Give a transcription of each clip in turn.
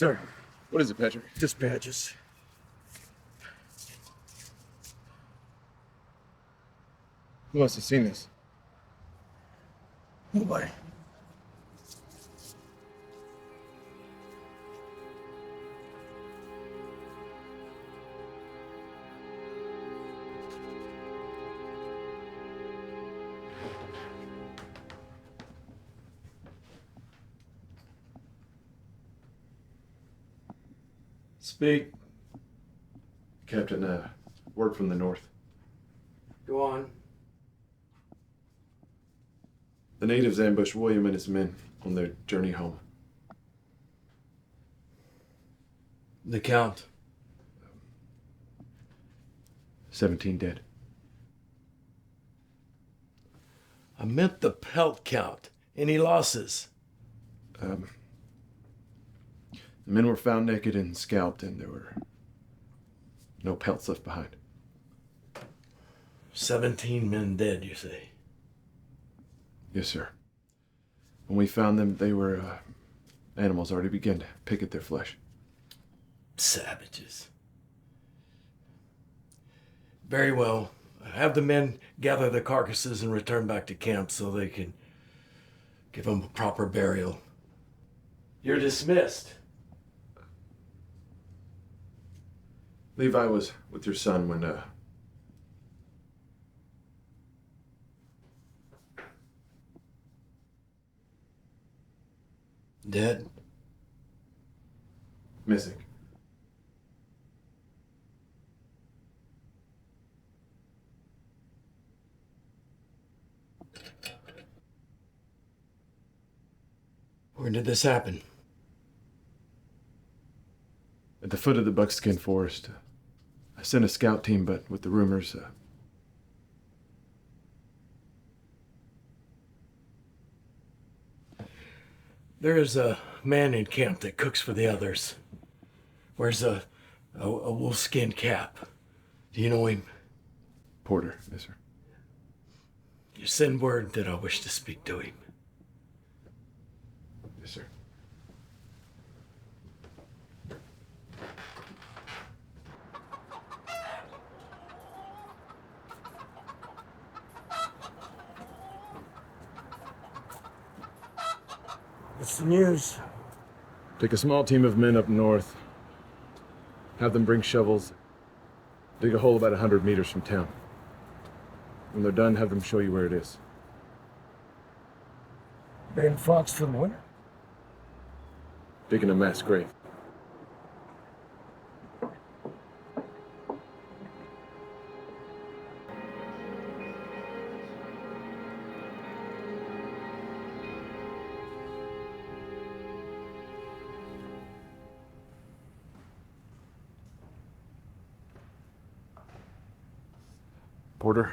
sir. What is it, Patrick? Dispatches. Who must have seen this? Nobody. Speak. Captain, word from the north. Go on. The natives ambushed William and his men on their journey home. The count. 17 dead. I meant the pelt count. Any losses? The men were found naked and scalped, and there were no pelts left behind. 17 men dead, you say? Yes, sir. When we found them, they were animals already began to pick at their flesh. Savages. Very well. Have the men gather the carcasses and return back to camp so they can give them a proper burial. You're dismissed. Levi was with your son when, Dead? missing. Where did this happen? At the foot of the Buckskin forest. I sent a scout team, but with the rumors, There is a man in camp that cooks for the others. Wears a wolfskin cap. Do you know him? Porter, yes, sir. You send word that I wish to speak to him. Yes, sir. What's the news? Take a small team of men up north. Have them bring shovels. Dig a hole about 100 meters from town. When they're done, have them show you where it is. Bearing fox for the winter? Digging a mass grave. Porter?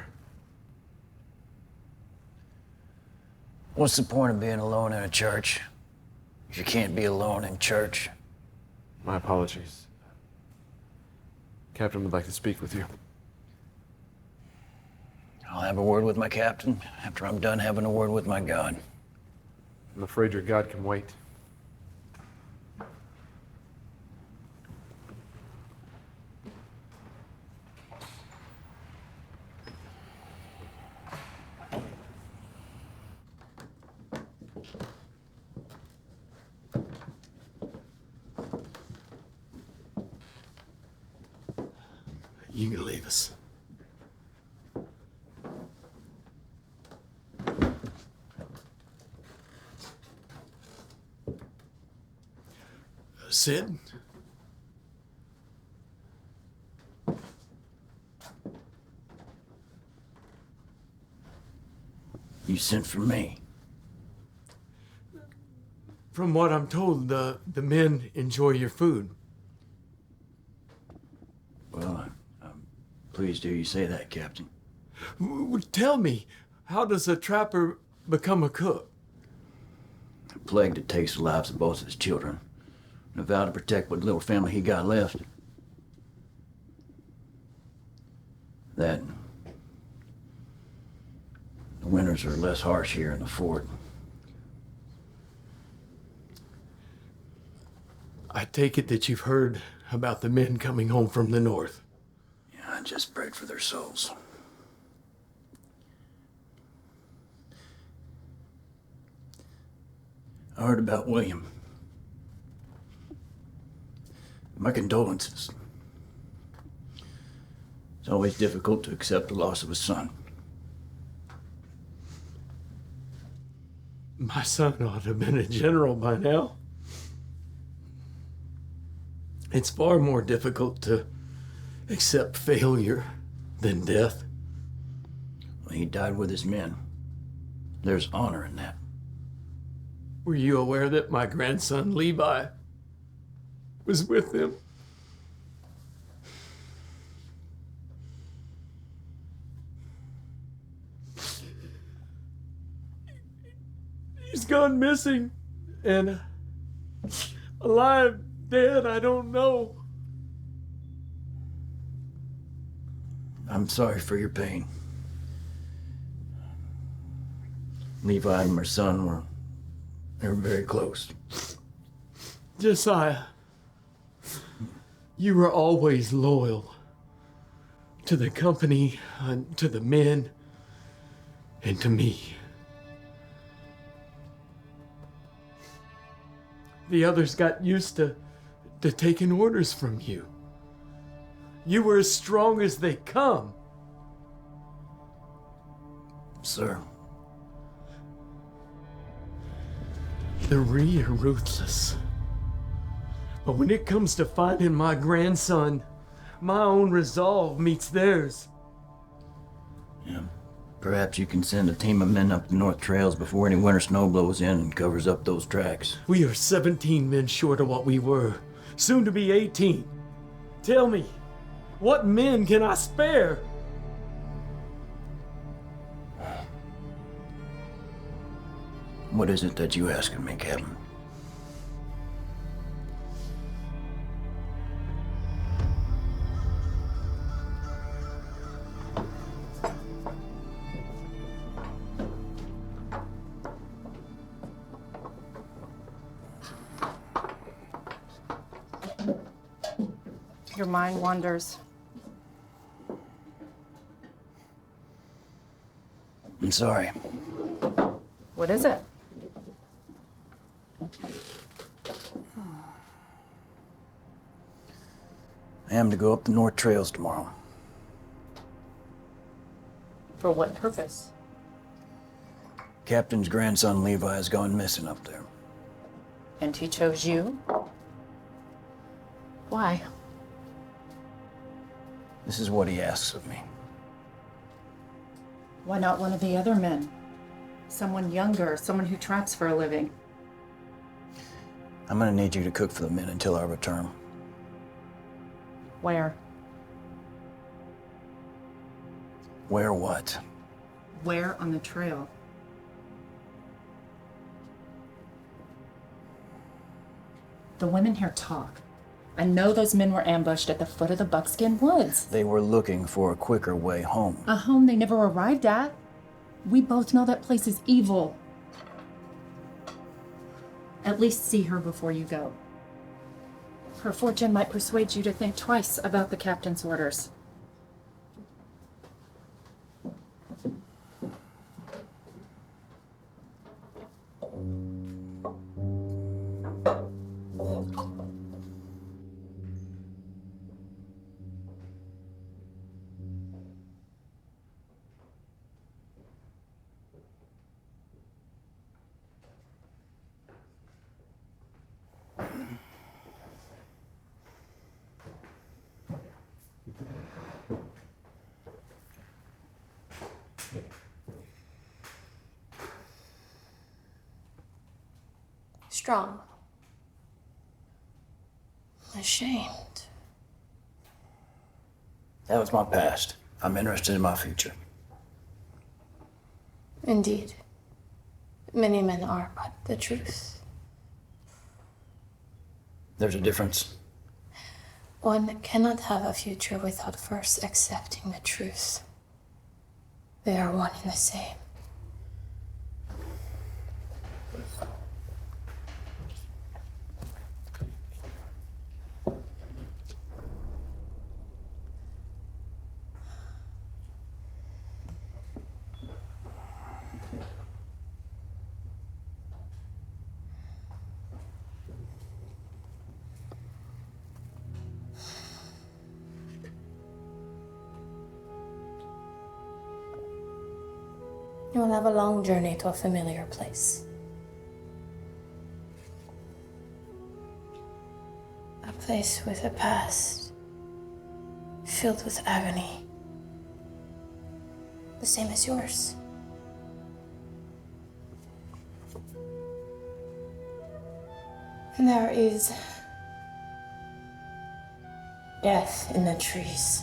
What's the point of being alone in a church if you can't be alone in church? My apologies. Captain would like to speak with you. I'll have a word with my captain after I'm done having a word with my God. I'm afraid your God can wait. You can leave us. Sid? You sent for me. From what I'm told, the men enjoy your food. Well, I'm pleased to hear you say that, Captain. Tell me, how does a trapper become a cook? A plague that takes the lives of both of his children. And a vow to protect what little family he got left. That the winters are less harsh here in the fort. I take it that you've heard about the men coming home from the north. Yeah, I just prayed for their souls. I heard about William. My condolences. It's always difficult to accept the loss of a son. My son ought to have been a general by now. It's far more difficult to accept failure than death. Well, he died with his men. There's honor in that. Were you aware that my grandson Levi was with them? He's gone missing, and alive, dead, I don't know. I'm sorry for your pain. Levi and my son they were very close. Josiah, you were always loyal to the company, to the men, and to me. The others got used to taking orders from you. You were as strong as they come. Sir. The Ree are ruthless. But when it comes to finding my grandson, my own resolve meets theirs. Yeah. Perhaps you can send a team of men up the north trails before any winter snow blows in and covers up those tracks. We are 17 men short of what we were, soon to be 18. Tell me, what men can I spare? What is it that you asking me, Captain? Your mind wanders. I'm sorry. What is it? I am to go up the north trails tomorrow. For what purpose? Captain's grandson Levi has gone missing up there. And he chose you? Why? This is what he asks of me. Why not one of the other men? Someone younger, someone who tracks for a living. I'm gonna need you to cook for the men until I return. Where? Where what? Where on the trail? The women here talk. I know those men were ambushed at the foot of the Buckskin woods. They were looking for a quicker way home. A home they never arrived at. We both know that place is evil. At least see her before you go. Her fortune might persuade you to think twice about the captain's orders. Strong. Ashamed. That was my past. I'm interested in my future. Indeed. Many men are, but the truth. There's a difference. One cannot have a future without first accepting the truth. They are one and the same. You will have a long journey to a familiar place. A place with a past filled with agony. The same as yours. There is death in the trees,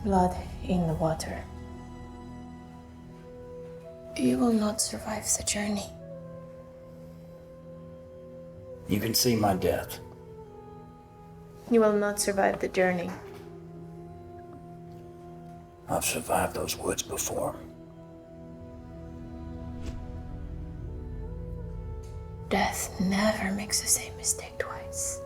blood in the water. You will not survive the journey. You can see my death. You will not survive the journey. I've survived those woods before. Death never makes the same mistake twice.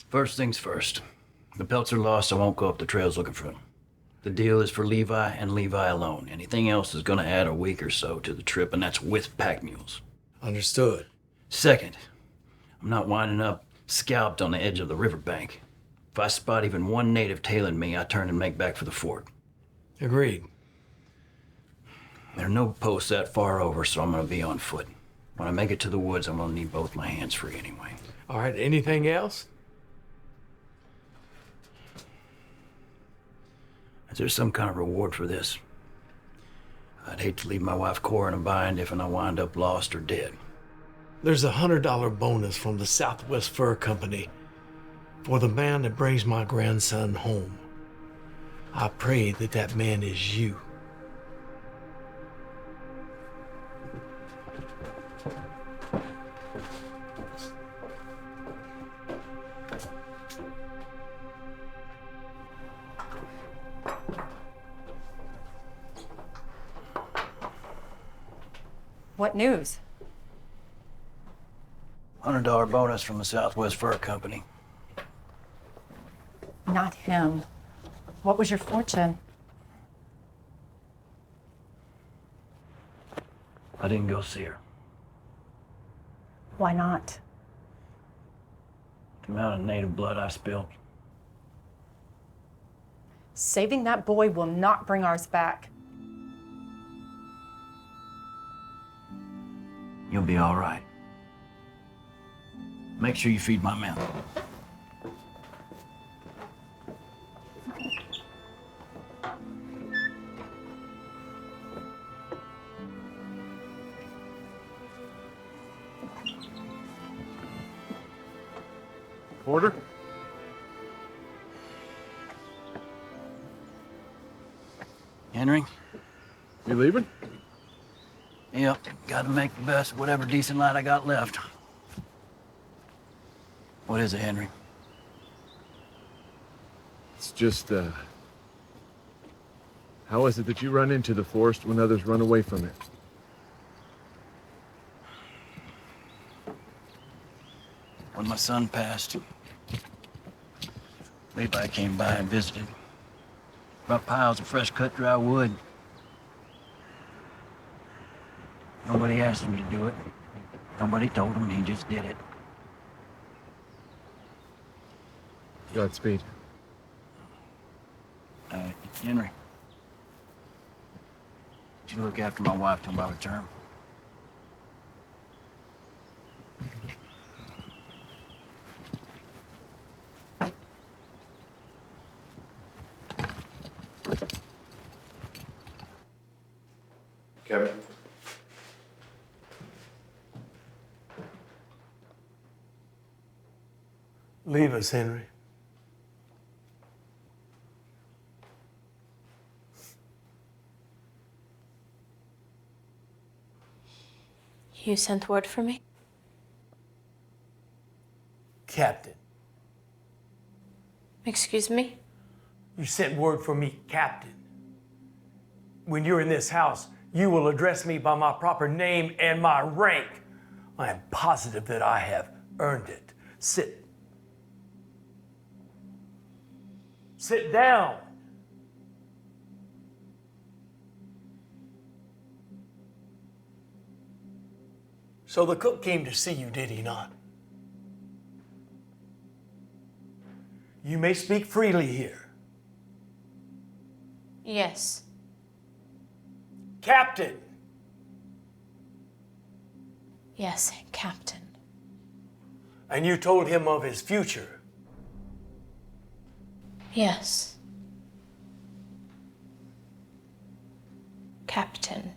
First things first. The pelts are lost, I won't go up the trails looking for them. The deal is for Levi and Levi alone. Anything else is gonna add a week or so to the trip, and that's with pack mules. Understood. Second, I'm not winding up scalped on the edge of the riverbank. If I spot even one native tailing me, I turn and make back for the fort. Agreed. There are no posts that far over, so I'm gonna be on foot. When I make it to the woods, I'm gonna need both my hands free anyway. All right, anything else? Is there some kind of reward for this? I'd hate to leave my wife Cora in a bind if I wind up lost or dead. There's a $100 bonus from the Southwest Fur Company for the man that brings my grandson home. I pray that that man is you. What news? $100 bonus from the Southwest Fur Company. Not him. What was your fortune? I didn't go see her. Why not? The amount of native blood I spilled. Saving that boy will not bring ours back. You'll be all right. Make sure you feed my men. Porter? Henry? You leaving? Yep, gotta make the best of whatever decent light I got left. What is it, Henry? It's just, how is it that you run into the forest when others run away from it? When my son passed, Levi came by and visited. Brought piles of fresh cut dry wood. Nobody asked him to do it. Nobody told him, he just did it. Godspeed. Henry, did you look after my wife till I return? Kevin? Leave us, Henry. You sent word for me? Captain. Excuse me? You sent word for me, Captain. When you're in this house, you will address me by my proper name and my rank. I am positive that I have earned it. Sit. Sit down. So the cook came to see you, did he not? You may speak freely here. Yes. Captain! Yes, Captain. And you told him of his future. Yes. Captain.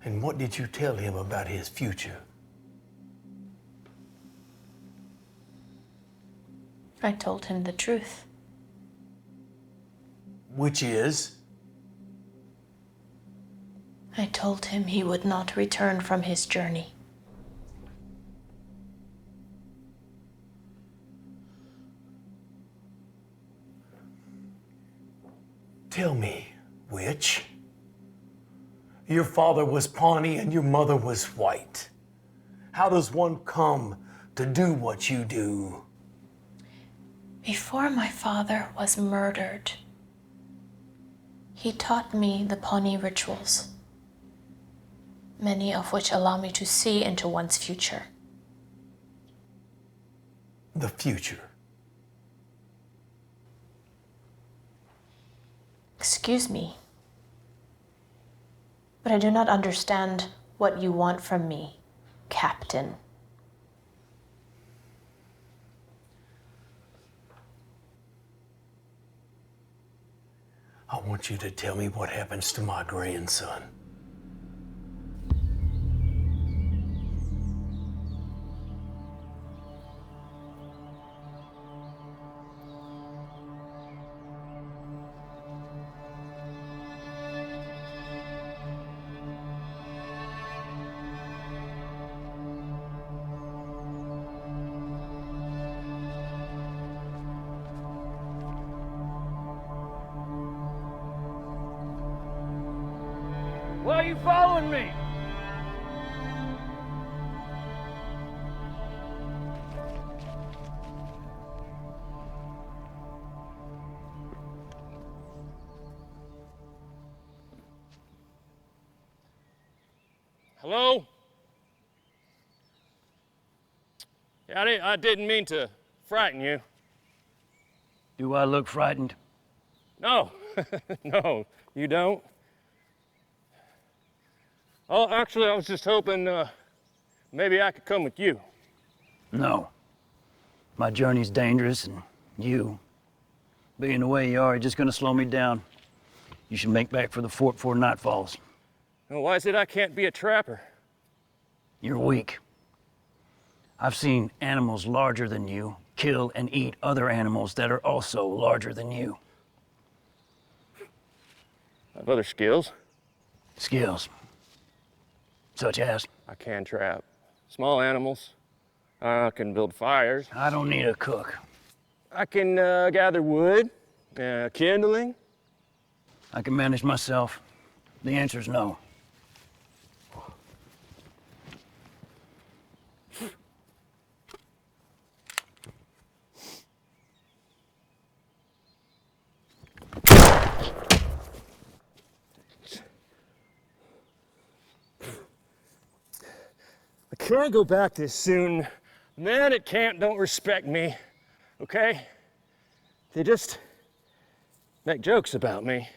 And what did you tell him about his future? I told him the truth. Which is? I told him he would not return from his journey. Tell me, witch. Your father was Pawnee and your mother was white. How does one come to do what you do? Before my father was murdered, he taught me the Pawnee rituals, many of which allow me to see into one's future. The future. Excuse me, but I do not understand what you want from me, Captain. I want you to tell me what happens to my grandson. Why are you following me? Hello? Yeah, I didn't mean to frighten you. Do I look frightened? No, no, you don't. Oh, actually, I was just hoping maybe I could come with you. No. My journey's dangerous, and you, being the way you are just gonna slow me down. You should make back for the fort before night falls. Well, why is it I can't be a trapper? You're weak. I've seen animals larger than you kill and eat other animals that are also larger than you. I have other skills. Skills. Such as? I can trap small animals. I can build fires. I don't need a cook. I can gather wood, kindling. I can manage myself. The answer's no. I can't go back this soon. Men at camp don't respect me, okay? They just make jokes about me.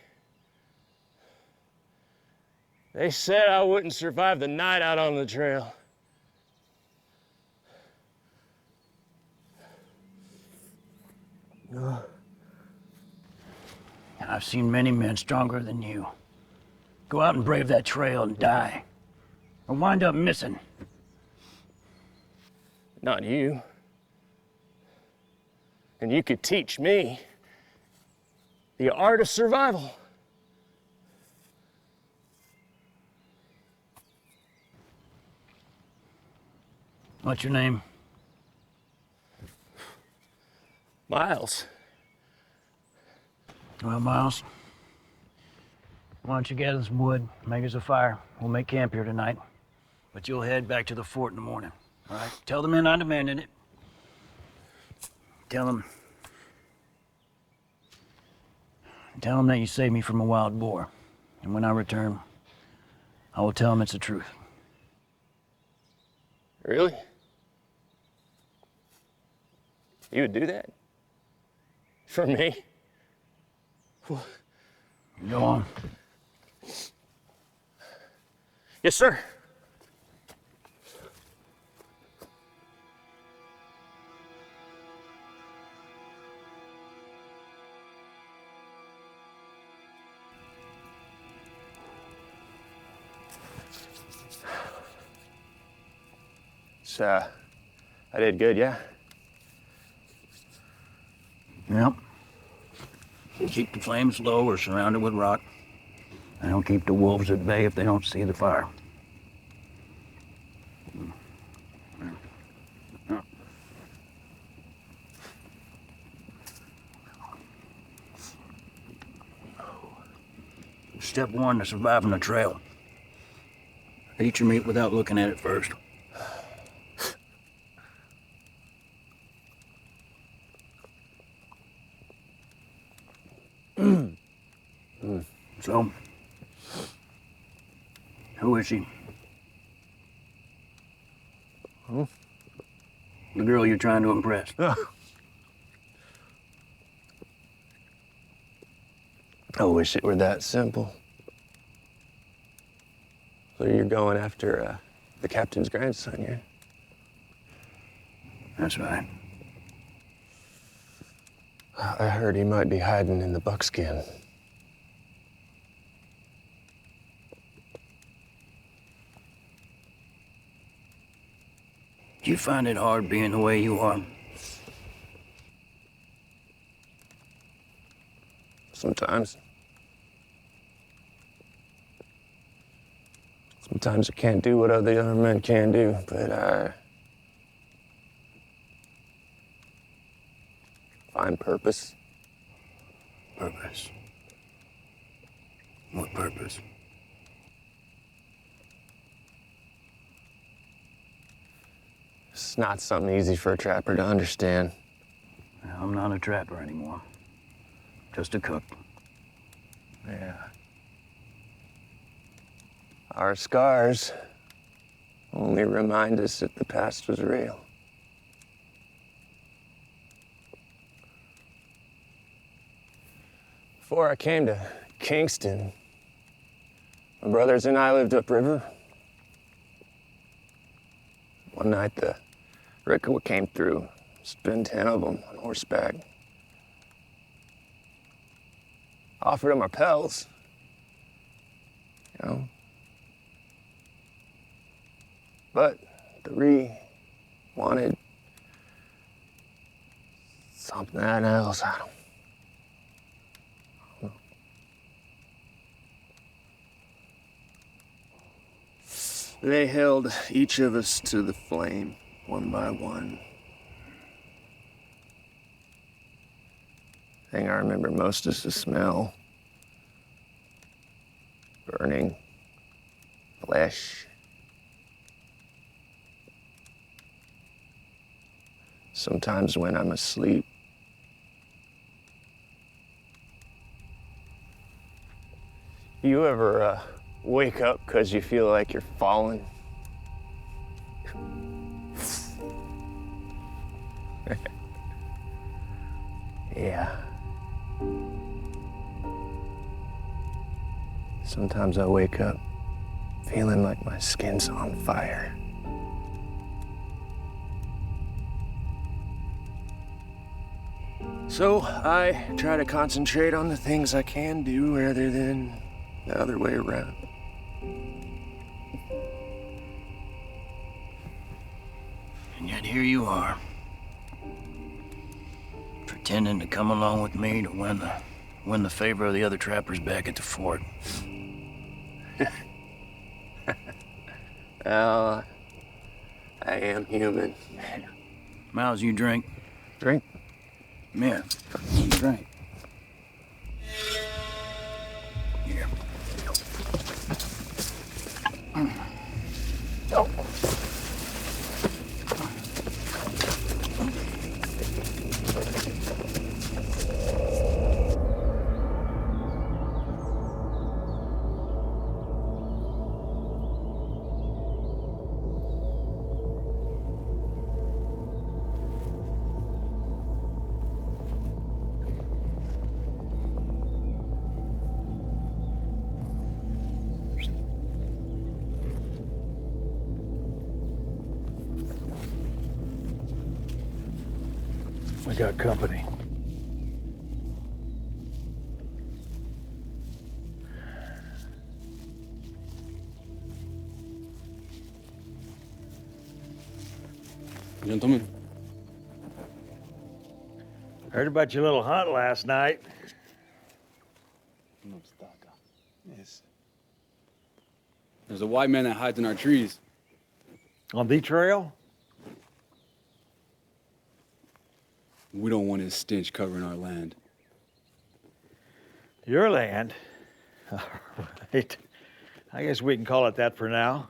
They said I wouldn't survive the night out on the trail. I've seen many men stronger than you. Go out and brave that trail and die. Or wind up missing. Not you. And you could teach me the art of survival. What's your name? Miles. Well, Miles, why don't you gather some wood, make us a fire. We'll make camp here tonight. But you'll head back to the fort in the morning, all right? Tell the men I demanded it. Tell them Tell him that you saved me from a wild boar. And when I return, I will tell him it's the truth. Really? You would do that? For me? Go on. Yes, sir. So, I did good, yeah? Yep. Keep the flames low or surrounded with rock. And don't keep the wolves at bay if they don't see the fire. Step one to surviving the trail. Eat your meat without looking at it first. So, who is she? Who? The girl you're trying to impress. I wish it were that simple. So you're going after the captain's grandson, yeah? That's right. I heard he might be hiding in the Buckskin. Do you find it hard being the way you are? Sometimes. Sometimes I can't do what other men can do, but I find purpose. Purpose. What purpose? It's not something easy for a trapper to understand. I'm not a trapper anymore. Just a cook. Yeah. Our scars only remind us that the past was real. Before I came to Kingston, my brothers and I lived upriver. One night, the Ricka came through. There's been 10 of them on horseback. Offered them our pelts, you know. But the Ree wanted something else. I don't know. They held each of us to the flame, one by one. The thing I remember most is the smell. Burning flesh. Sometimes when I'm asleep, you ever wake up because you feel like you're falling? Yeah. Sometimes I wake up feeling like my skin's on fire. So I try to concentrate on the things I can do rather than the other way around. And yet here you are, pretending to come along with me to win the favor of the other trappers back at the fort. Well, I am human. Miles, you drink? Drink? Yeah, you drink. Here. I got company. Gentlemen. Heard about your little hunt last night. Yes. There's a white man that hides in our trees. On the trail? We don't want his stench covering our land. Your land? All right. I guess we can call it that for now.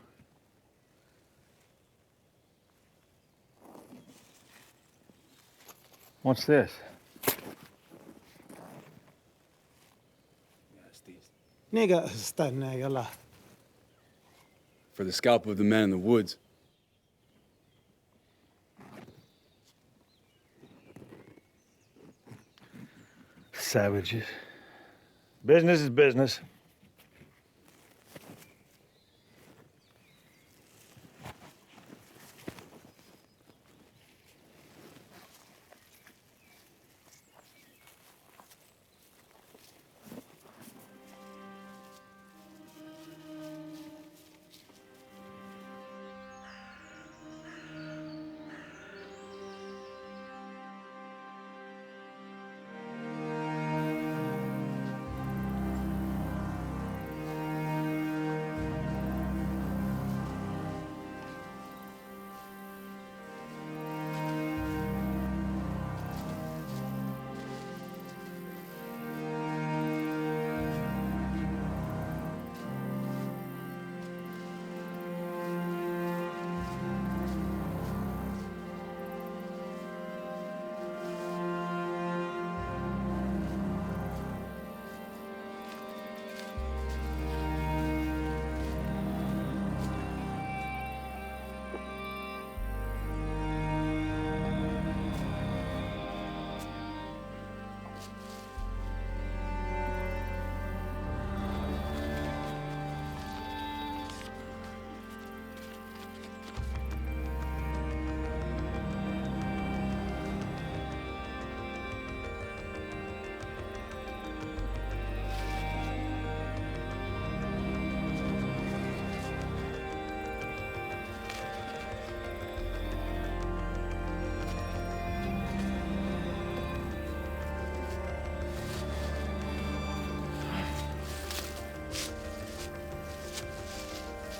What's this? Nigga, استنى يلا. For the scalp of the man in the woods. Savages. Business is business.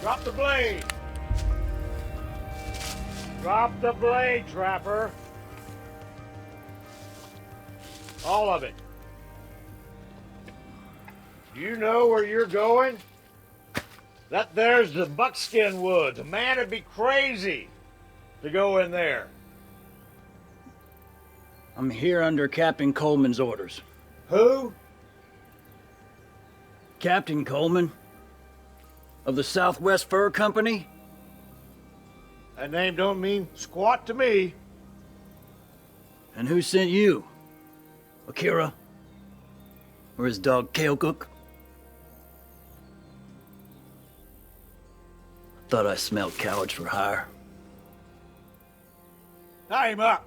Drop the blade! Drop the blade, Trapper! All of it. You know where you're going? That there's the Buckskin Woods. A man would be crazy to go in there. I'm here under Captain Coleman's orders. Who? Captain Coleman? Of the Southwest Fur Company? That name don't mean squat to me. And who sent you? Akira? Or his dog Kalecook? Thought I smelled cowards for hire. Tie him up.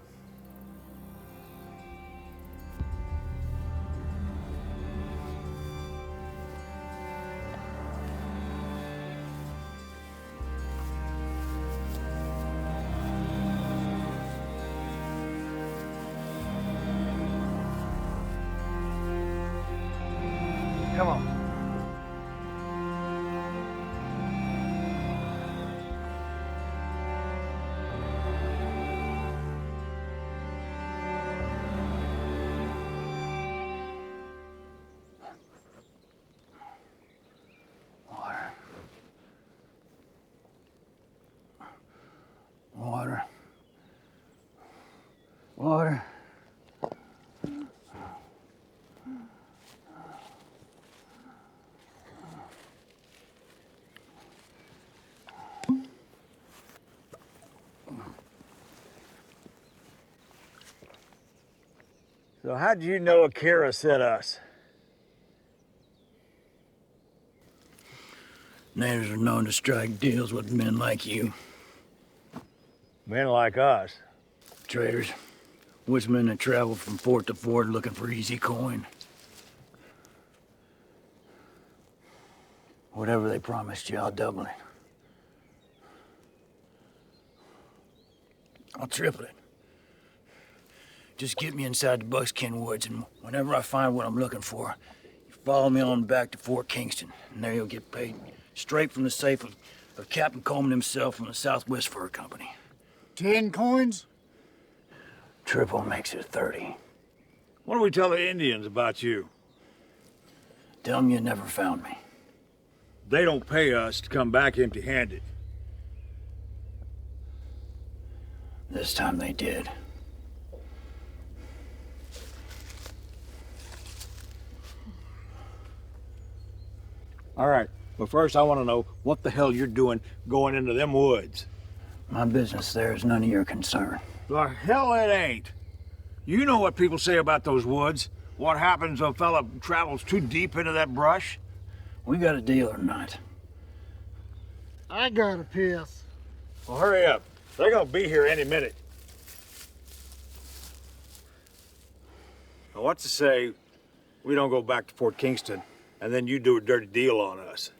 Come on. Water. Water. So how did you know Akira sent us? Natives are known to strike deals with men like you. Men like us. Traders. Woodsmen that travel from fort to fort looking for easy coin. Whatever they promised you, I'll double it. I'll triple it. Just get me inside the Buckskin woods, and whenever I find what I'm looking for, you follow me on back to Fort Kingston, and there you'll get paid straight from the safe of Captain Coleman himself from the Southwest Fur Company. 10 coins? Triple makes it 30. What do we tell the Indians about you? Tell them you never found me. They don't pay us to come back empty-handed. This time they did. All right, but first I want to know what the hell you're doing going into them woods. My business there is none of your concern. The hell it ain't. You know what people say about those woods. What happens if a fella travels too deep into that brush? We got a deal or not? I got a piss. Well, hurry up. They're gonna be here any minute. Now, what's to say we don't go back to Fort Kingston and then you do a dirty deal on us?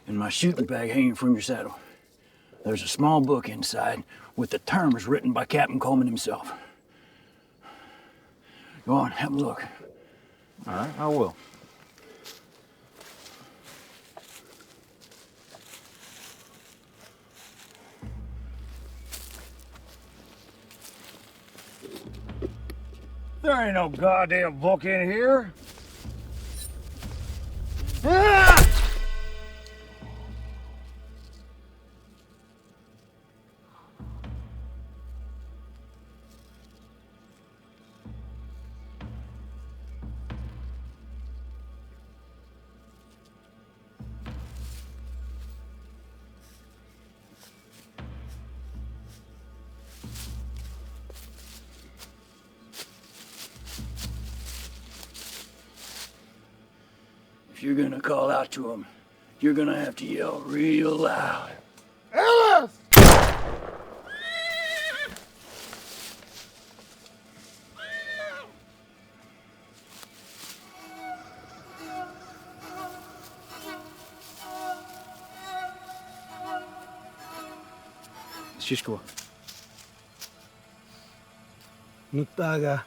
In my shooting bag hanging from your saddle, there's a small book inside with the terms written by Captain Coleman himself. Go on, have a look. All right, I will. There ain't no goddamn book in here. Ah! If you're gonna call out to him, you're gonna have to yell real loud. Ellis! Всичко. Nutaga.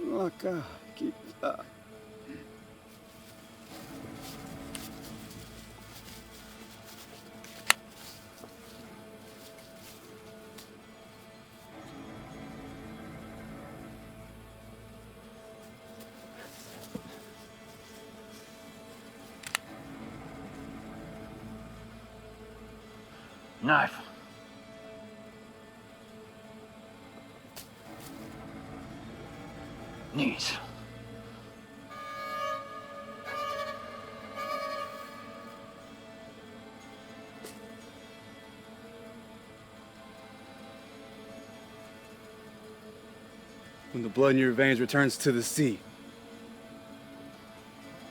Laka kita. Knife. Knees. When the blood in your veins returns to the sea,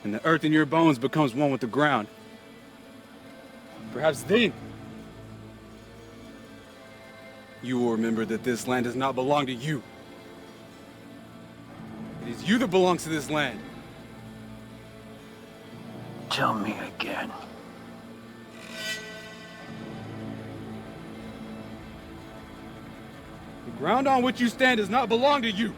and the earth in your bones becomes one with the ground, perhaps then you will remember that this land does not belong to you. It is you that belongs to this land. Tell me again. The ground on which you stand does not belong to you.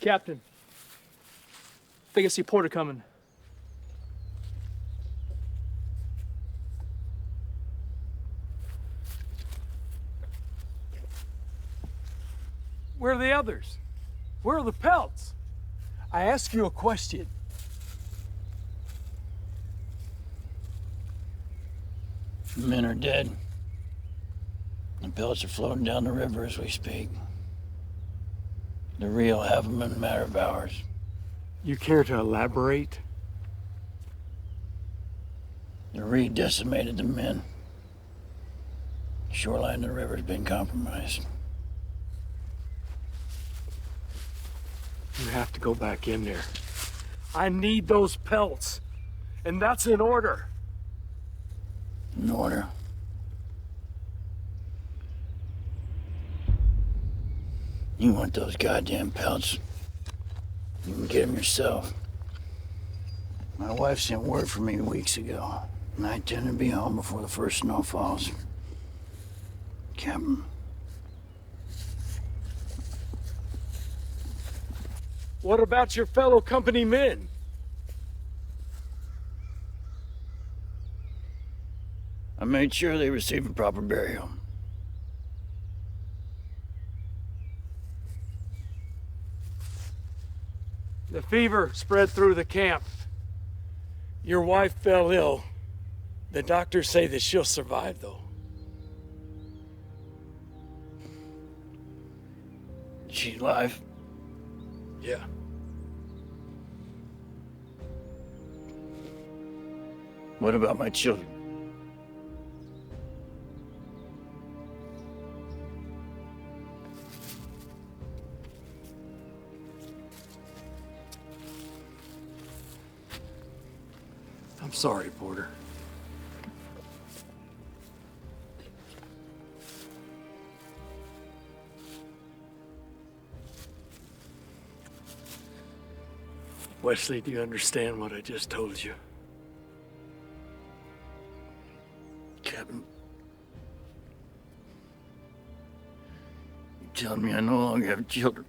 Captain, think I see Porter coming. Where are the others? Where are the pelts? I ask you a question. The men are dead. The pelts are floating down the river as we speak. The Rio will have them in a matter of hours. You care to elaborate? The Reed decimated the men. The shoreline of the river's been compromised. You have to go back in there. I need those pelts. And that's an order. In order. You want those goddamn pelts? You can get them yourself. My wife sent word for me weeks ago, and I intend to be home before the first snow falls. Captain. What about your fellow company men? I made sure they received a proper burial. The fever spread through the camp. Your wife fell ill. The doctors say that she'll survive, though. She's alive. Yeah. What about my children? I'm sorry, Porter. Wesley, do you understand what I just told you? Captain. You're telling me I no longer have children?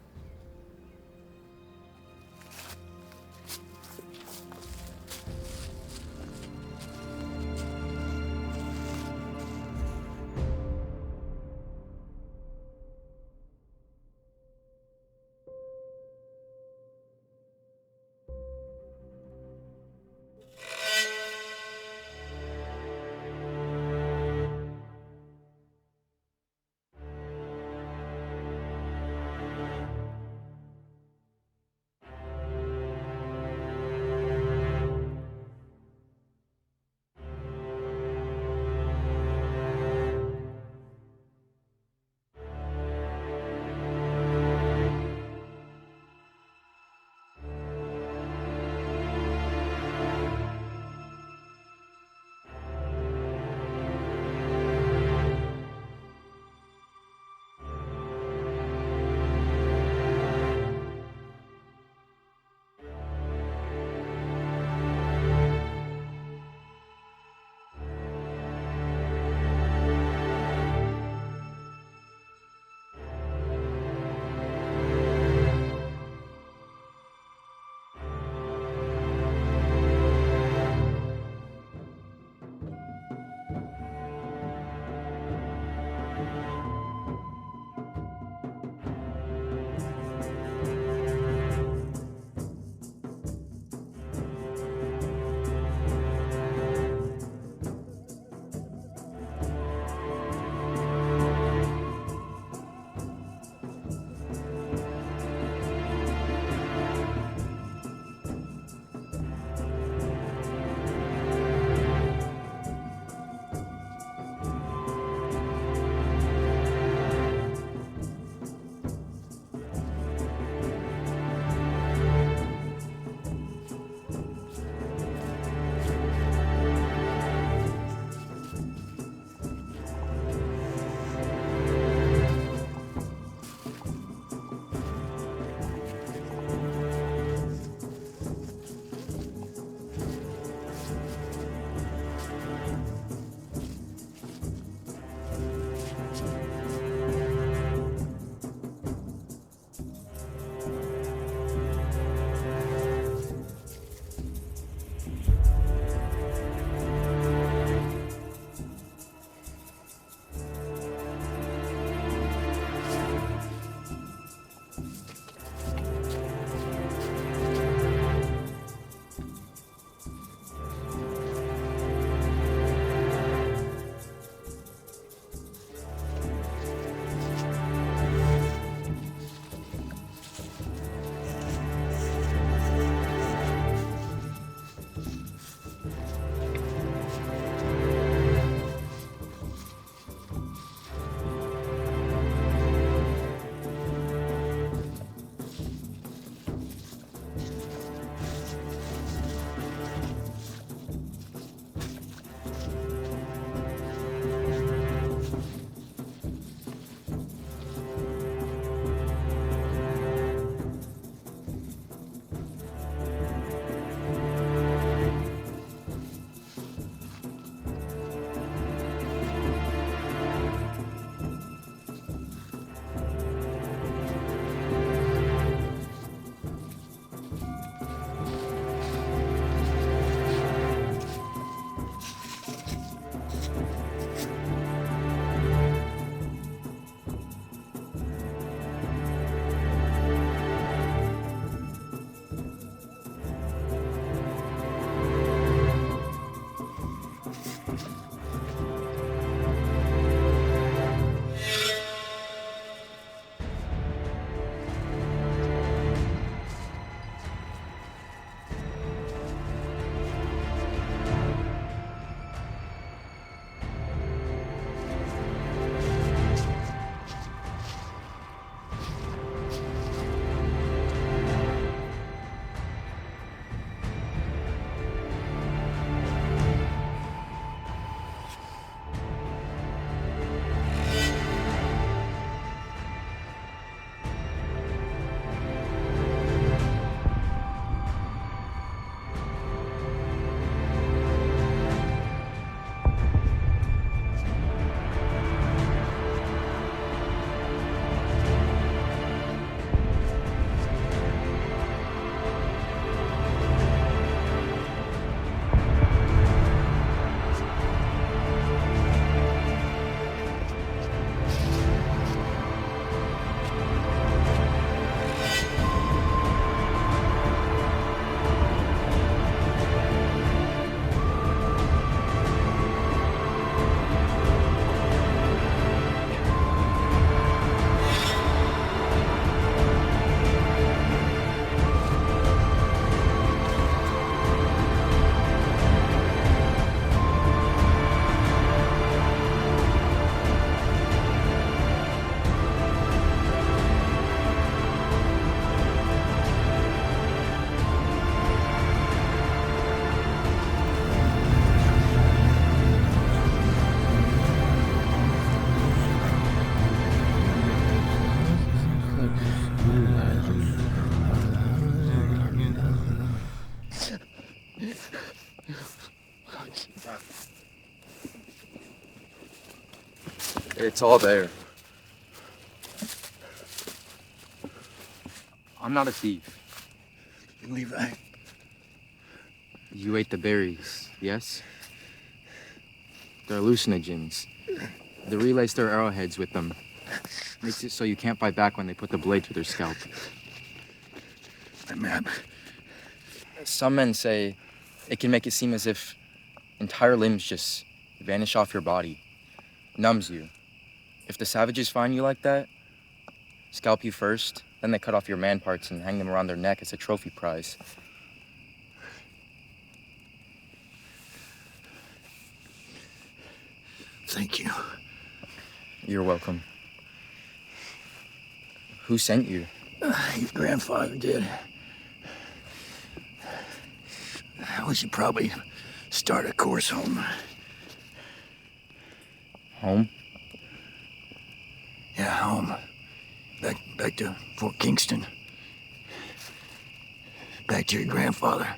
It's all there. I'm not a thief. Levi. You ate the berries, yes? They're hallucinogens. They relace their arrowheads with them. Makes it so you can't fight back when they put the blade through their scalp. The map. Some men say it can make it seem as if entire limbs just vanish off your body. Numbs you. If the savages find you like that, scalp you first, then they cut off your man parts and hang them around their neck as a trophy prize. Thank you. You're welcome. Who sent you? Your grandfather did. We should probably start a course home. Home? Yeah, home. Back to Fort Kingston. Back to your grandfather.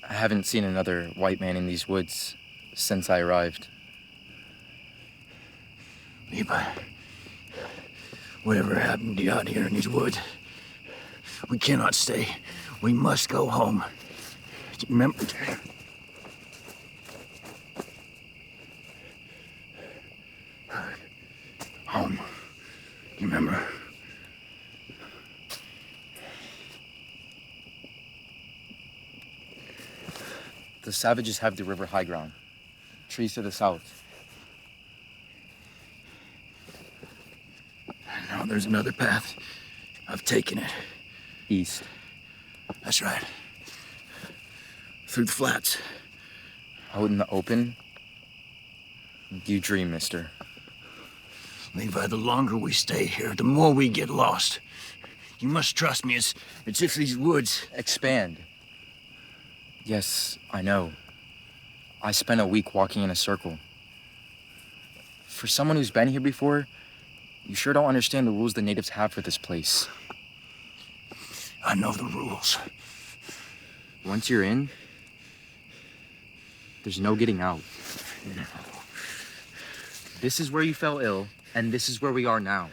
I haven't seen another white man in these woods since I arrived. Levi, whatever happened to you out here in these woods, we cannot stay. We must go home. Remember? Home. You remember? The savages have the river high ground. Trees to the south. Now there's another path. I've taken it. East. That's right. Through the flats. Out in the open? You dream, mister. Levi, the longer we stay here, the more we get lost. You must trust me. It's if these woods... Expand. Yes, I know. I spent a week walking in a circle. For someone who's been here before, you sure don't understand the rules the natives have for this place. I know the rules. Once you're in, there's no getting out. This is where you fell ill, and this is where we are now.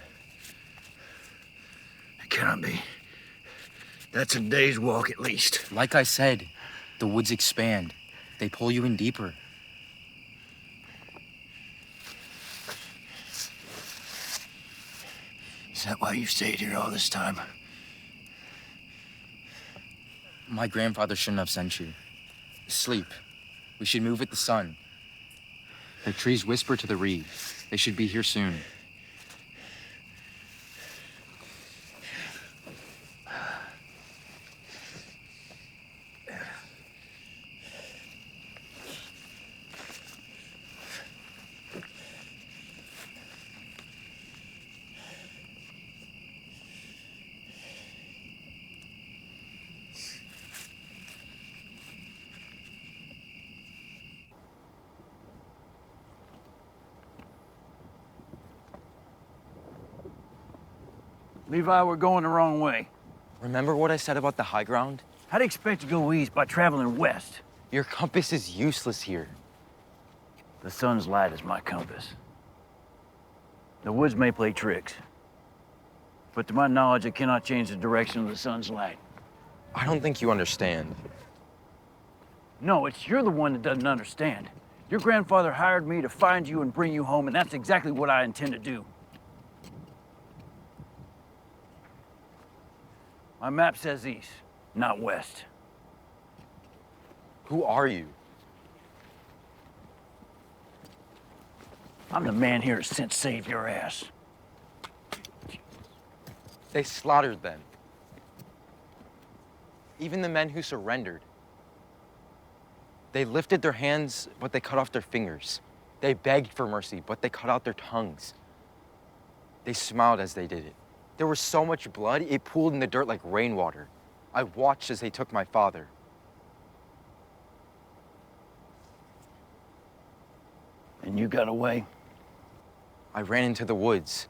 It cannot be. That's a day's walk at least. Like I said, the woods expand. They pull you in deeper. Is that why you stayed here all this time? My grandfather shouldn't have sent you. Sleep. We should move with the sun. The trees whisper to the reed. They should be here soon. Levi, we're going the wrong way. Remember what I said about the high ground? How do you expect to go east by traveling west? Your compass is useless here. The sun's light is my compass. The woods may play tricks, but to my knowledge, it cannot change the direction of the sun's light. I don't think you understand. No, it's you're the one that doesn't understand. Your grandfather hired me to find you and bring you home, and that's exactly what I intend to do. My map says east, not west. Who are you? I'm the man here since saved your ass. They slaughtered them. Even the men who surrendered. They lifted their hands, but they cut off their fingers. They begged for mercy, but they cut out their tongues. They smiled as they did it. There was so much blood, it pooled in the dirt like rainwater. I watched as they took my father. And you got away? I ran into the woods.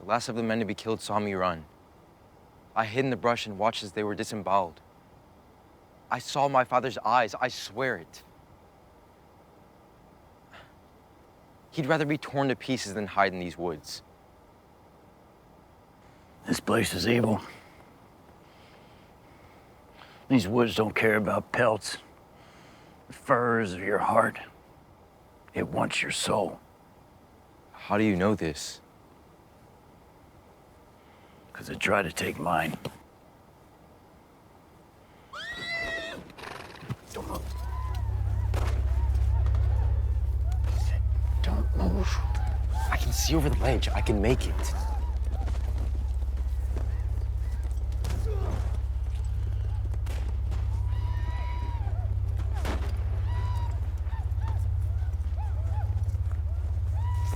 The last of the men to be killed saw me run. I hid in the brush and watched as they were disemboweled. I saw my father's eyes, I swear it. He'd rather be torn to pieces than hide in these woods. This place is evil. These woods don't care about pelts, the furs of your heart. It wants your soul. How do you know this? Because it tried to take mine. Don't move. Don't move. I can see over the ledge. I can make it.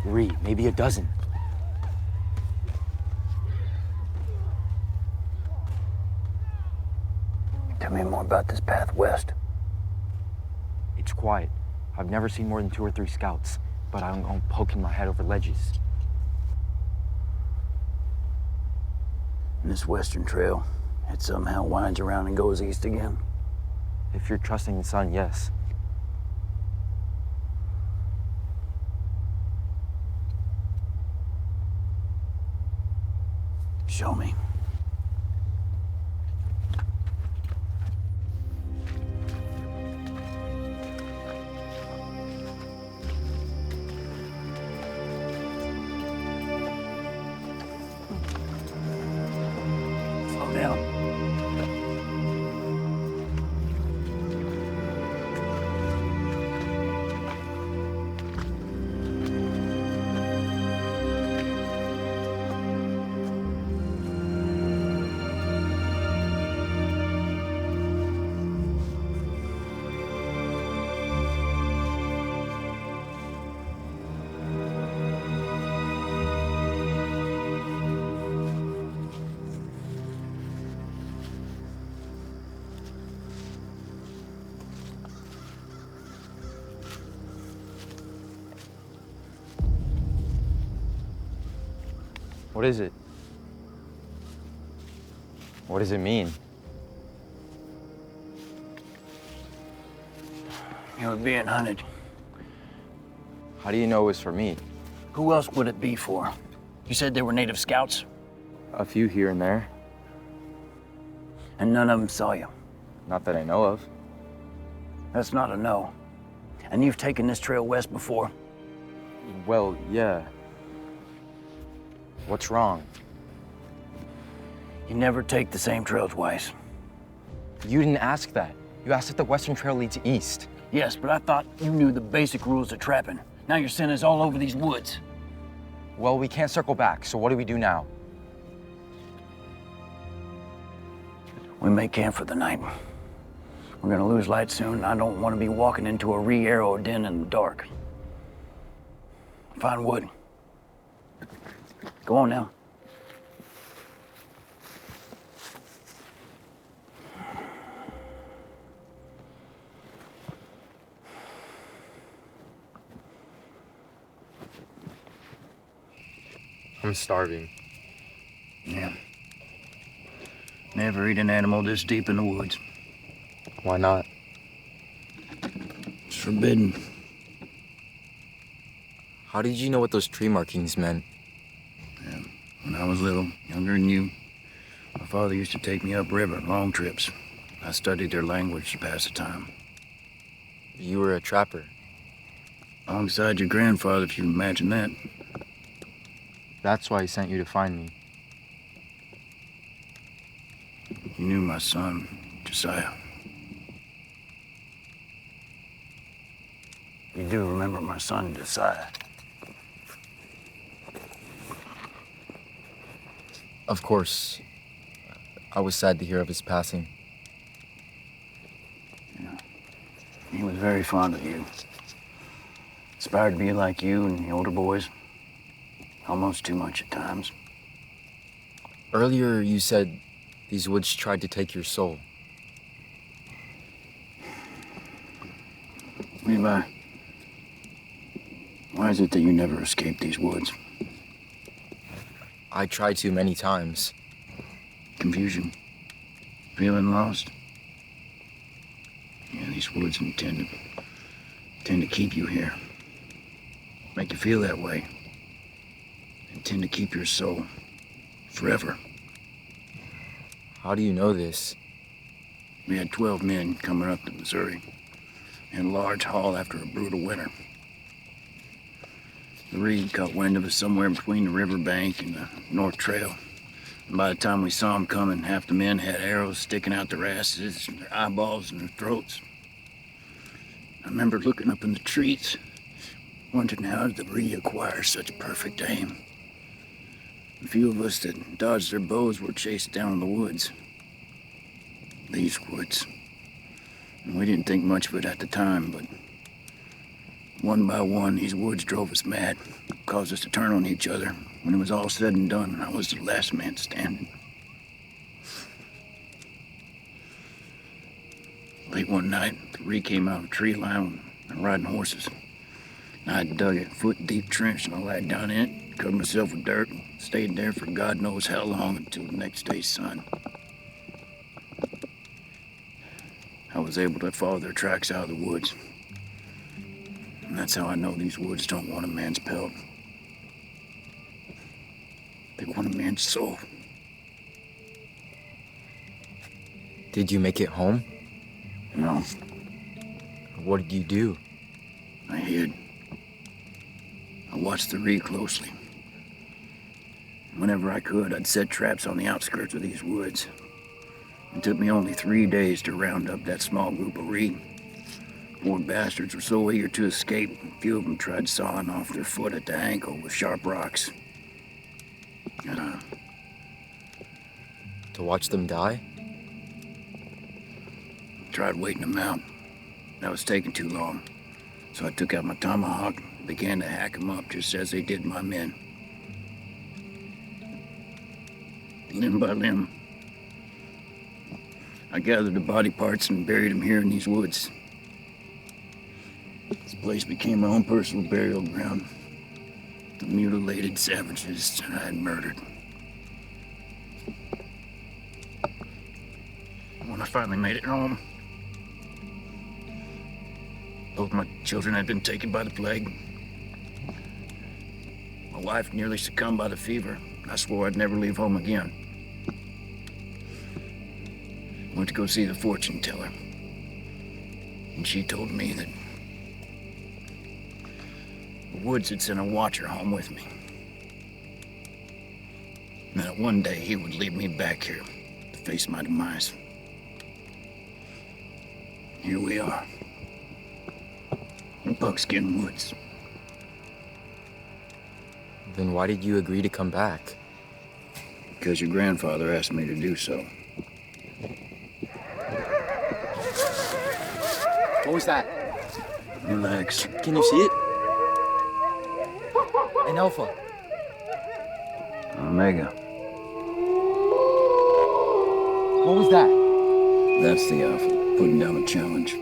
Three, maybe a dozen. Tell me more about this path west. It's quiet. I've never seen more than 2 or 3 scouts, but I'm poking my head over ledges. And this western trail, it somehow winds around and goes east again. If you're trusting the sun, yes. Show me. Slow down. What is it? What does it mean? You were being hunted. How do you know it was for me? Who else would it be for? You said they were native scouts? A few here and there. And none of them saw you? Not that I know of. That's not a no. And you've taken this trail west before? Well, yeah. What's wrong? You never take the same trail twice. You didn't ask that. You asked if the Western Trail leads east. Yes, but I thought you knew the basic rules of trapping. Now your scent is all over these woods. Well, we can't circle back, so what do we do now? We make camp for the night. We're gonna lose light soon, and I don't want to be walking into a re-arrow den in the dark. Find wood. Go on now. I'm starving. Yeah. Never eat an animal this deep in the woods. Why not? It's forbidden. How did you know what those tree markings meant? Yeah. When I was little, younger than you, my father used to take me upriver, long trips. I studied their language to pass the time. You were a trapper. Alongside your grandfather, if you can imagine that. That's why he sent you to find me. You knew my son, Josiah. You do remember my son, Josiah. Of course. I was sad to hear of his passing. Yeah. He was very fond of you. Aspired to be like you and the older boys. Almost too much at times. Earlier, you said these woods tried to take your soul. Levi, why is it that you never escaped these woods? I tried to many times. Confusion? Feeling lost? Yeah, these woods tend to keep you here. make you feel that way. Intend to keep your soul forever. How do you know this? We had 12 men coming up to Missouri in a large haul after a brutal winter. The Reed caught wind of us somewhere between the riverbank and the North Trail. And by the time we saw them coming, half the men had arrows sticking out their asses, and their eyeballs, and their throats. I remember looking up in the trees, wondering how did the Reed acquire such perfect aim. A few of us that dodged their bows were chased down in the woods. These woods. And we didn't think much of it at the time, but one by one, these woods drove us mad, caused us to turn on each other. When it was all said and done, I was the last man standing. Late one night, the Reed came out of a tree line and riding horses. I dug a foot-deep trench and I laid down in it, covered myself with dirt, and stayed there for God knows how long until the next day's sun. I was able to follow their tracks out of the woods. And that's how I know these woods don't want a man's pelt. They want a man's soul. Did you make it home? No, What did you do? I hid. I watched the Reed closely. Whenever I could, I'd set traps on the outskirts of these woods. It took me only 3 days to round up that small group of Reed. Poor bastards were so eager to escape, a few of them tried sawing off their foot at the ankle with sharp rocks. To watch them die? Tried waiting them out. That was taking too long. So I took out my tomahawk and began to hack them up just as they did my men. Limb by limb, I gathered the body parts and buried them here in these woods. This place became my own personal burial ground. The mutilated savages I had murdered. When I finally made it home, both my children had been taken by the plague. My wife nearly succumbed by the fever. I swore I'd never leave home again. Went to go see the fortune teller. And she told me that the woods had sent a watcher home with me. And that one day he would lead me back here to face my demise. Here we are. In Buckskin Woods. Then why did you agree to come back? Because your grandfather asked me to do so. What was that? Relax. Can you see it? An alpha. Omega. What was that? That's the alpha, putting down a challenge.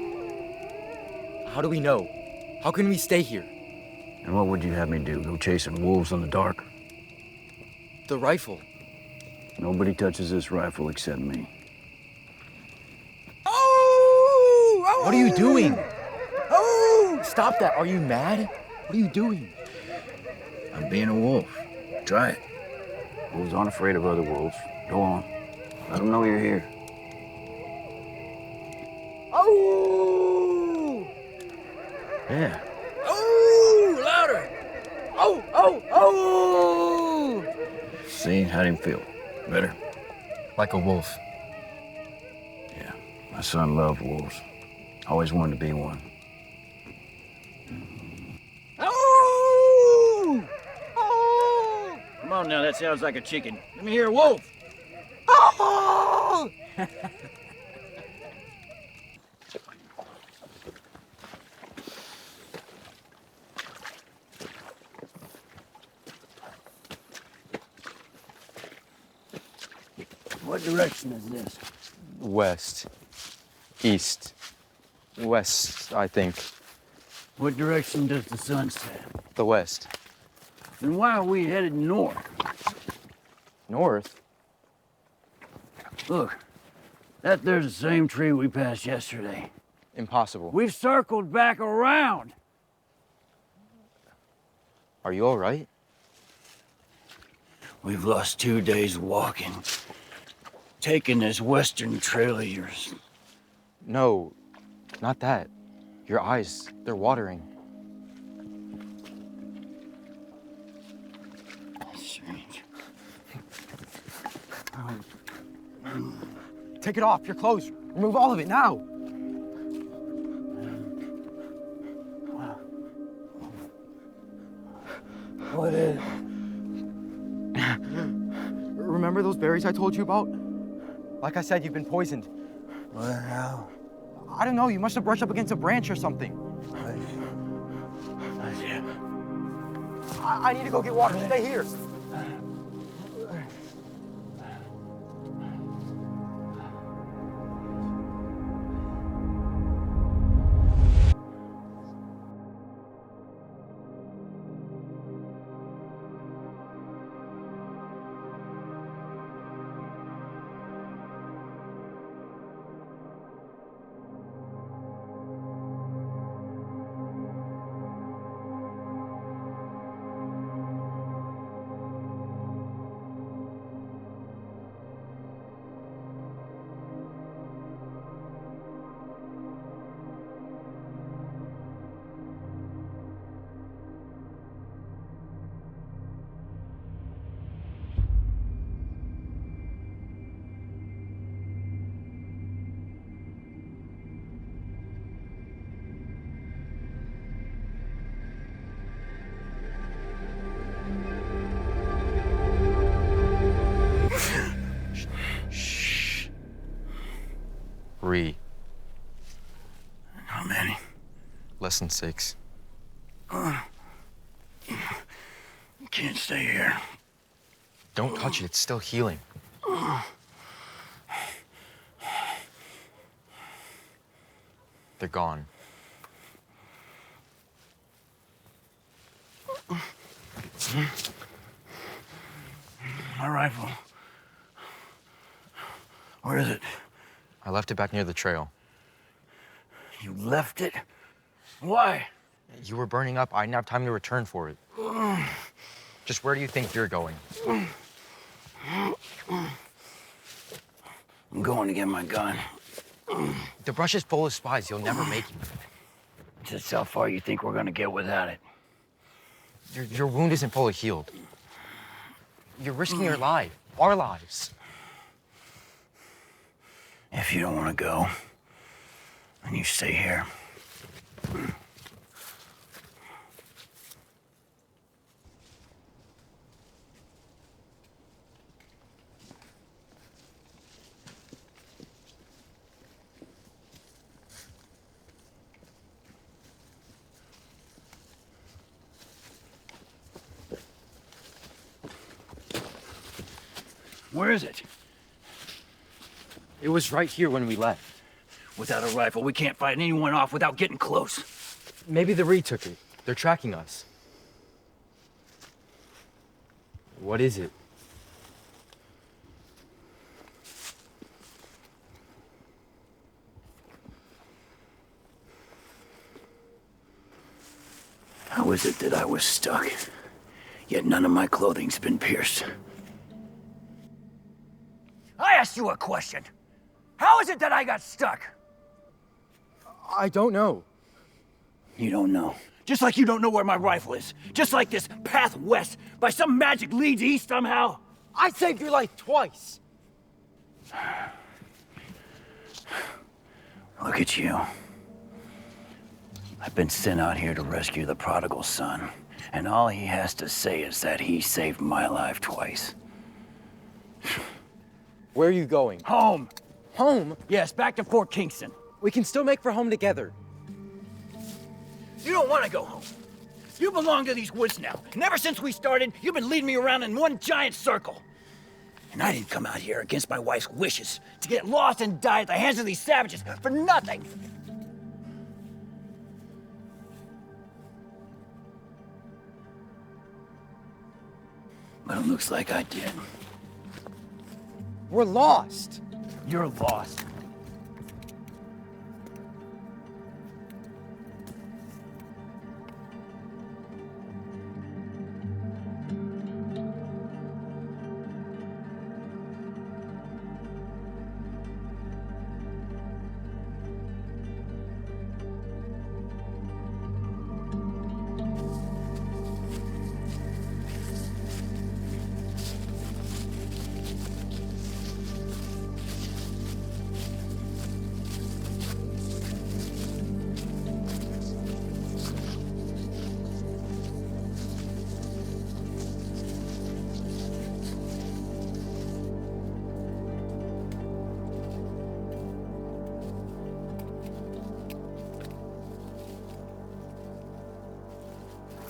How do we know? How can we stay here? And what would you have me do? Go chasing wolves in the dark? The rifle. Nobody touches this rifle except me. What are you doing? Oh! Stop that. Are you mad? What are you doing? I'm being a wolf. Try it. Wolves aren't afraid of other wolves. Go on. Let them know you're here. Oh! Yeah. Oh! Louder! Oh! Oh! Oh! See, how'd him feel? Better? Like a wolf. Yeah. My son loved wolves. Always wanted to be one. Oh! Oh! Come on now, that sounds like a chicken. Let me hear a wolf. Oh! What direction is this? West. East. West, I think. What direction does the sun set? The west. Then why are we headed north? North? Look, there's the same tree we passed yesterday. Impossible. We've circled back around. Are you all right? We've lost 2 days walking. Taking this western trail of yours. No, not that. Your eyes, they're watering. That's strange. Take it off, your clothes. Remove all of it now. What is it? Remember those berries I told you about? Like I said, you've been poisoned. What now? I don't know, you must have brushed up against a branch or something. I need to go get water. Stay here. How many? Less than 6. Can't stay here. Don't touch it, it's still healing. They're gone. My rifle. Where is it? I left it back near the trail. You left it? Why? You were burning up. I didn't have time to return for it. Just where do you think you're going? I'm going to get my gun. The brush is full of spies. You'll never make it. Just how far you think we're gonna get without it? Your wound isn't fully healed. You're risking your life, our lives. If you don't want to go, then you stay here. Where is it? It was right here when we left. Without a rifle, we can't fight anyone off without getting close. Maybe the Reed took it. They're tracking us. What is it? How is it that I was stuck, yet none of my clothing's been pierced? I asked you a question. How is it that I got stuck? I don't know. You don't know. Just like you don't know where my rifle is. Just like this path west, by some magic, leads east somehow. I saved your life twice. Look at you. I've been sent out here to rescue the prodigal son, and all he has to say is that he saved my life twice. Where are you going? Home. Home? Yes, back to Fort Kingston. We can still make for home together. You don't want to go home. You belong to these woods now. And ever since we started, you've been leading me around in one giant circle. And I didn't come out here against my wife's wishes to get lost and die at the hands of these savages for nothing. But it looks like I did. We're lost. You're lost.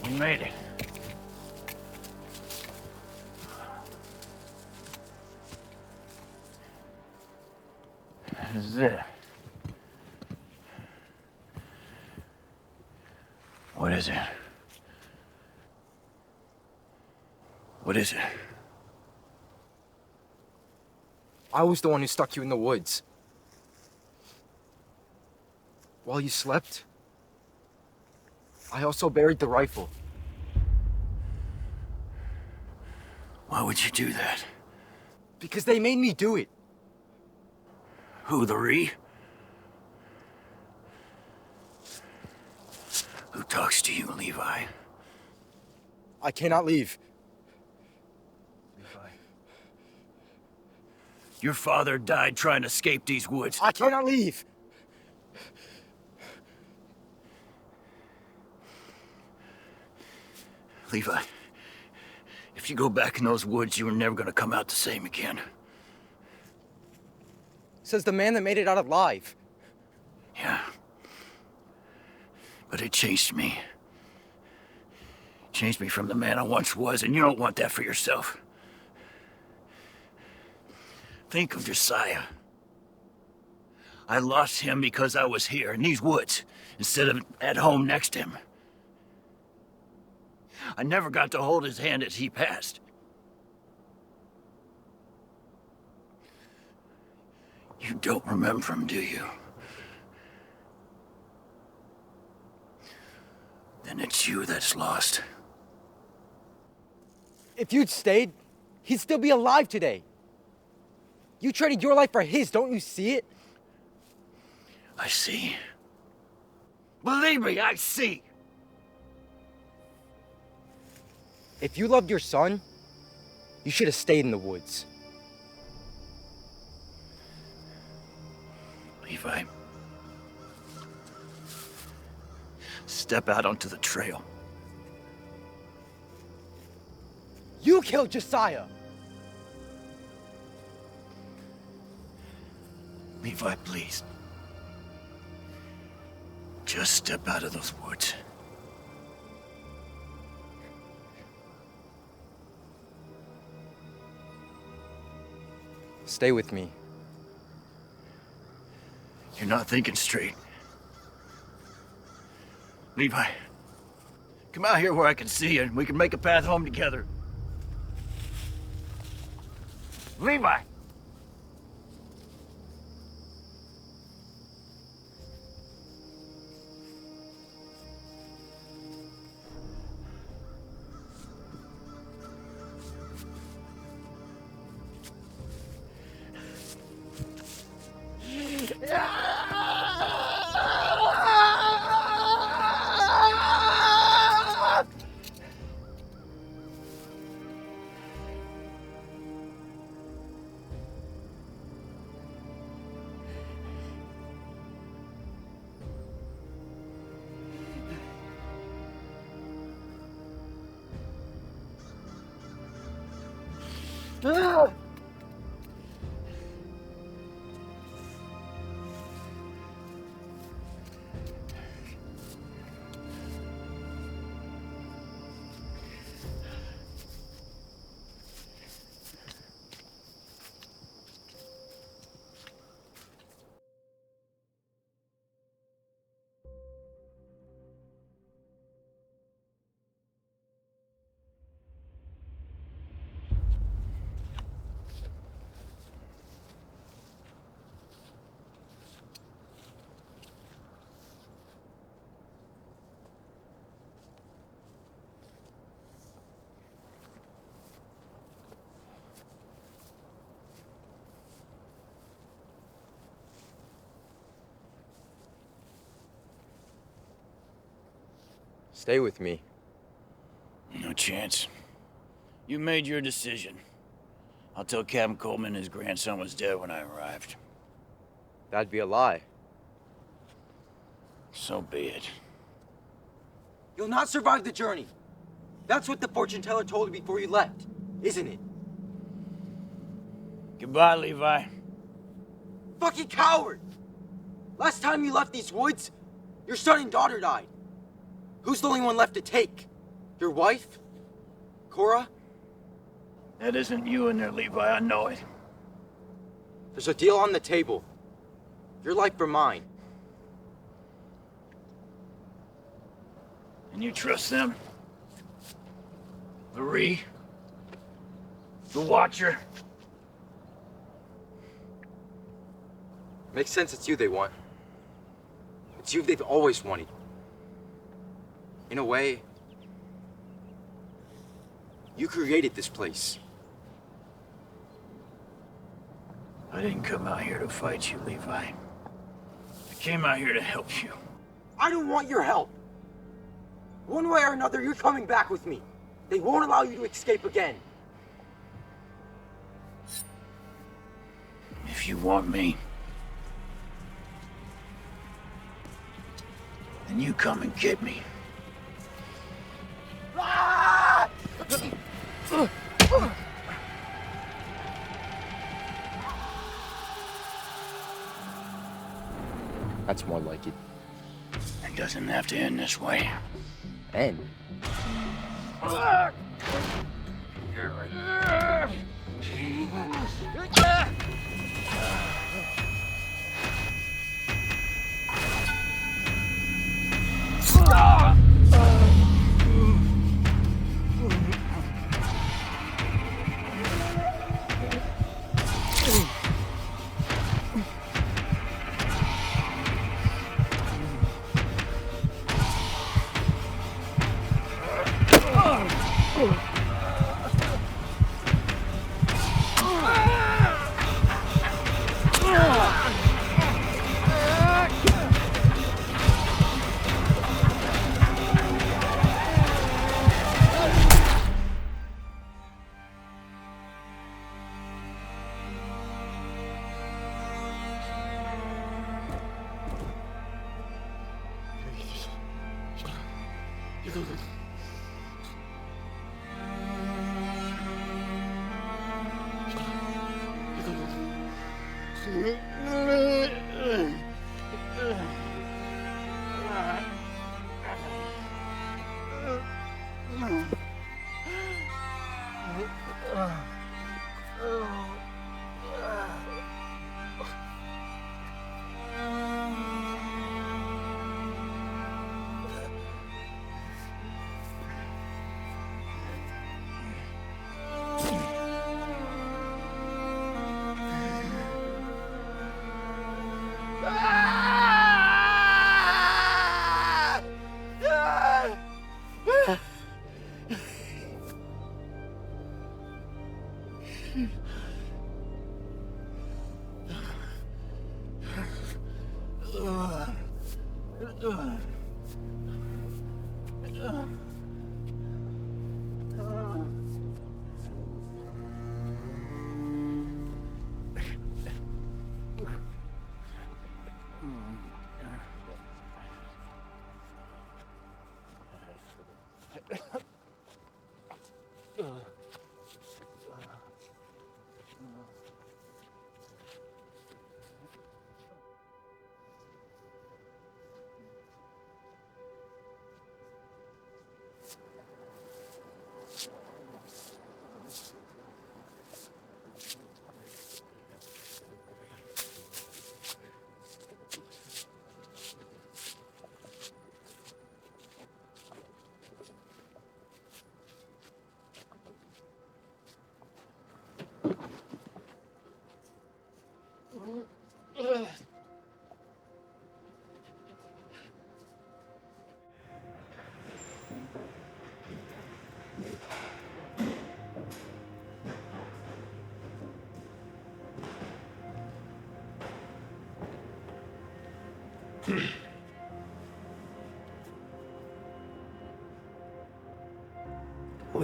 You made it. This is it. What is it? What is it? I was the one who stuck you in the woods. While you slept, I also buried the rifle. Why would you do that? Because they made me do it. Who, the Ree? Who talks to you, Levi? I cannot leave. Levi. Your father died trying to escape these woods. I cannot leave. Levi, if you go back in those woods, you are never gonna come out the same again. Says the man that made it out alive. Yeah. But it changed me. Changed me from the man I once was, and you don't want that for yourself. Think of Josiah. I lost him because I was here in these woods, instead of at home next to him. I never got to hold his hand as he passed. You don't remember him, do you? Then it's you that's lost. If you'd stayed, he'd still be alive today. You traded your life for his, don't you see it? I see. Believe me, I see. If you loved your son, you should have stayed in the woods. Levi, step out onto the trail. You killed Josiah! Levi, please. Just step out of those woods. Stay with me. You're not thinking straight. Levi, come out here where I can see you and we can make a path home together. Levi! Stay with me. No chance. You made your decision. I'll tell Captain Coleman his grandson was dead when I arrived. That'd be a lie. So be it. You'll not survive the journey. That's what the fortune teller told you before you left, isn't it? Goodbye, Levi. Fucking coward! Last time you left these woods, your son and daughter died. Who's the only one left to take? Your wife? Cora? That isn't you in there, Levi. I know it. There's a deal on the table. Your life for mine. And you trust them? Marie? The Watcher? Makes sense it's you they want. It's you they've always wanted. In a way, you created this place. I didn't come out here to fight you, Levi. I came out here to help you. I don't want your help. One way or another, you're coming back with me. They won't allow you to escape again. If you want me, then you come and get me. That's more like it. It doesn't have to end this way. And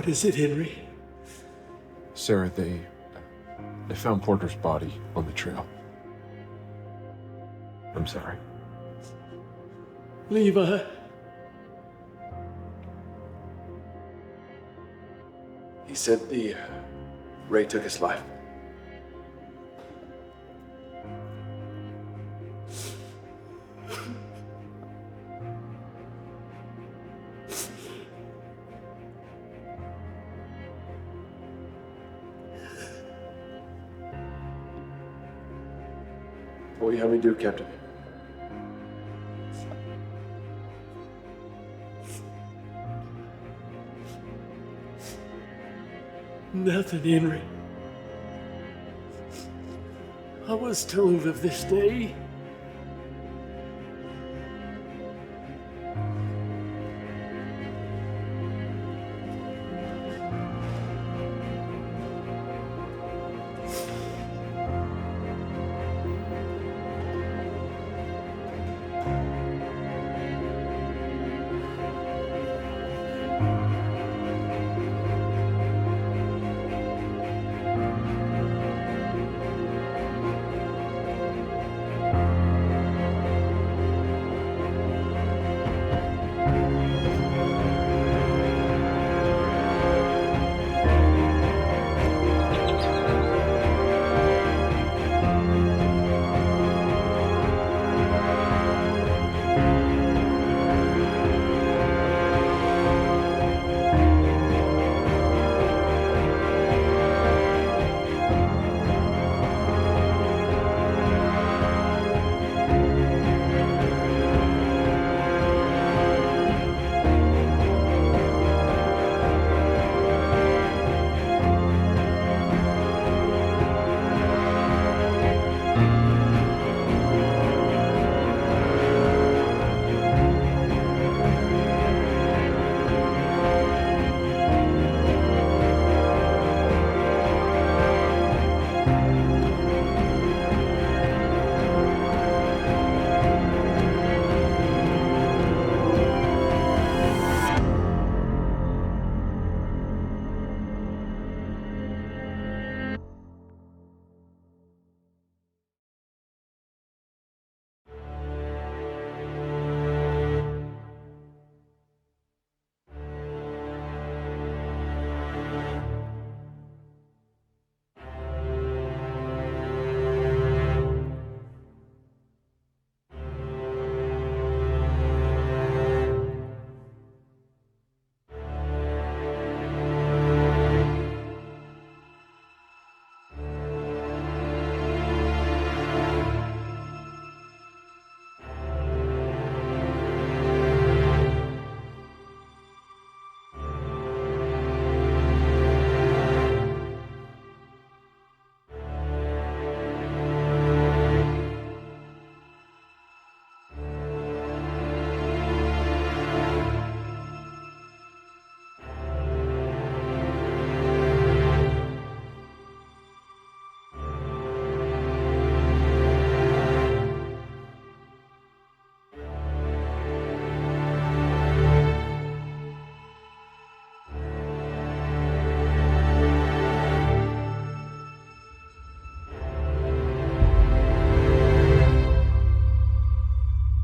What is it, Henry? Sarah, they found Porter's body on the trail. I'm sorry. Levi. He said the Ray took his life. What will you have me do, Captain? Nothing, Henry. I was told of this day.